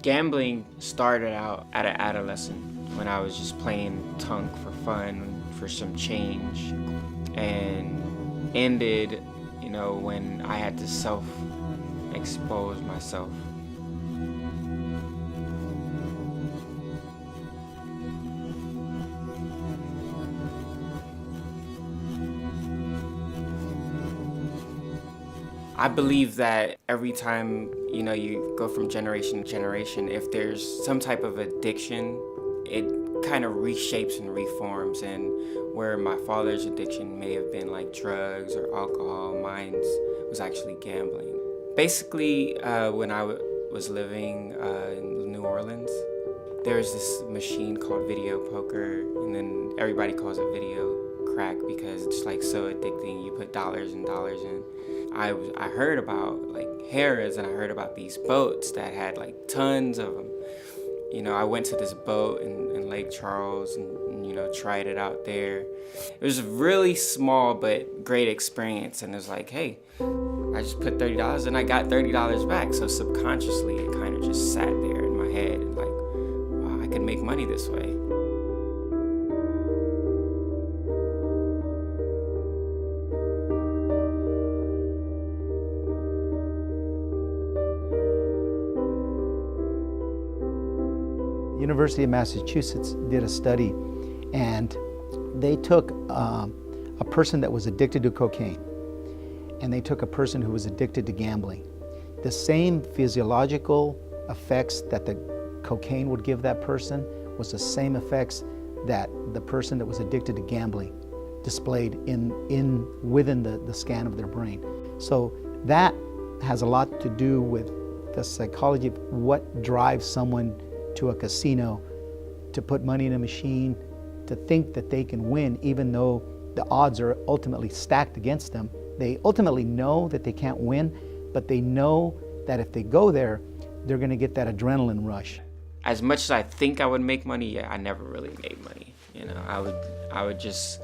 Gambling started out at an adolescent when I was just playing tunk for fun, for some change, and ended, when I had to self-expose myself. I believe that every time, you go from generation to generation, if there's some type of addiction, it kind of reshapes and reforms. And where my father's addiction may have been like drugs or alcohol, mine was actually gambling. Basically, when I was living in New Orleans, there's this machine called video poker, and then everybody calls it video crack because it's like so addicting. You put dollars and dollars in. I heard about like Harrah's, and I heard about these boats that had like tons of them. I went to this boat in Lake Charles and tried it out there. It was a really small but great experience, and it was like, hey, I just put $30 and I got $30 back. So subconsciously it kind of just sat there in my head and like, wow, I could make money this way. University of Massachusetts did a study, and they took a person that was addicted to cocaine, and they took a person who was addicted to gambling. The same physiological effects that the cocaine would give that person was the same effects that the person that was addicted to gambling displayed within the scan of their brain. So that has a lot to do with the psychology of what drives someone to a casino, to put money in a machine, to think that they can win even though the odds are ultimately stacked against them. They ultimately know that they can't win, but they know that if they go there, they're gonna get that adrenaline rush. As much as I think I would make money, I never really made money. I would just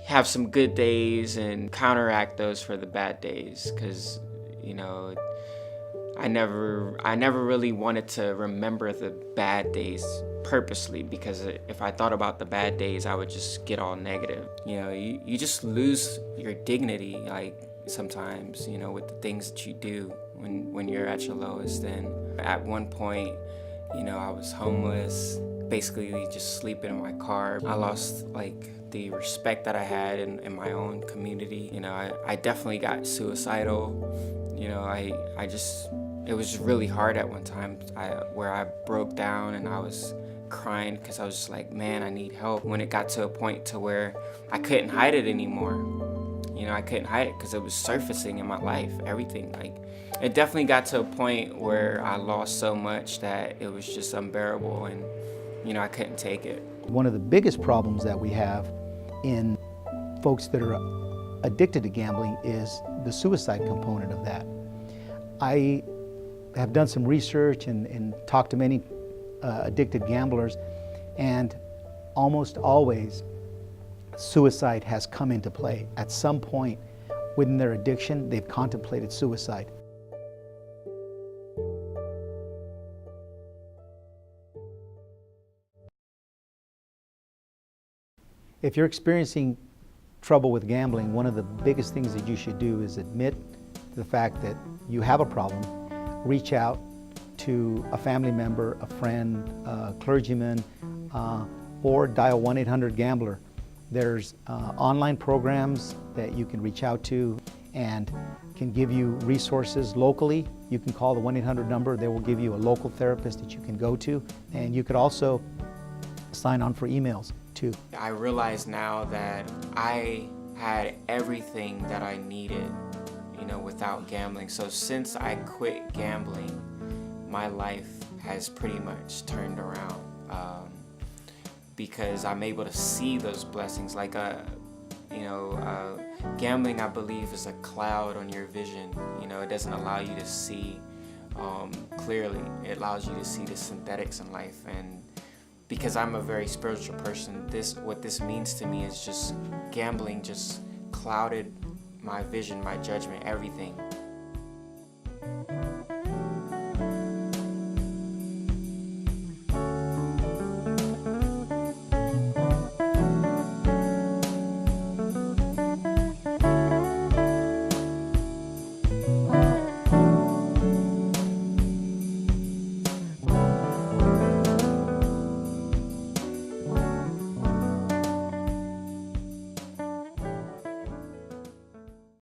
have some good days and counteract those for the bad days, because I never really wanted to remember the bad days purposely, because if I thought about the bad days, I would just get all negative. You just lose your dignity, like sometimes, with the things that you do when you're at your lowest. And at one point, I was homeless, basically just sleeping in my car. I lost like the respect that I had in my own community. I definitely got suicidal. It was really hard at one time where I broke down and I was crying because I was just like, man, I need help. When it got to a point to where I couldn't hide it anymore, I couldn't hide it because it was surfacing in my life, everything. Like, it definitely got to a point where I lost so much that it was just unbearable, and I couldn't take it. One of the biggest problems that we have in folks that are addicted to gambling is the suicide component of that. I have done some research and talked to many addicted gamblers, and almost always suicide has come into play. At some point within their addiction, they've contemplated suicide. If you're experiencing trouble with gambling, one of the biggest things that you should do is admit to the fact that you have a problem. Reach out to a family member, a friend, a clergyman, or dial 1-800-GAMBLER. There's online programs that you can reach out to and can give you resources locally. You can call the 1-800 number. They will give you a local therapist that you can go to. And you could also sign on for emails too. I realize now that I had everything that I needed, without gambling. So since I quit gambling, my life has pretty much turned around, because I'm able to see those blessings. Like, gambling, I believe, is a cloud on your vision. It doesn't allow you to see clearly. It allows you to see the synthetics in life. And because I'm a very spiritual person, what this means to me is just gambling just clouded my vision, my judgment, everything.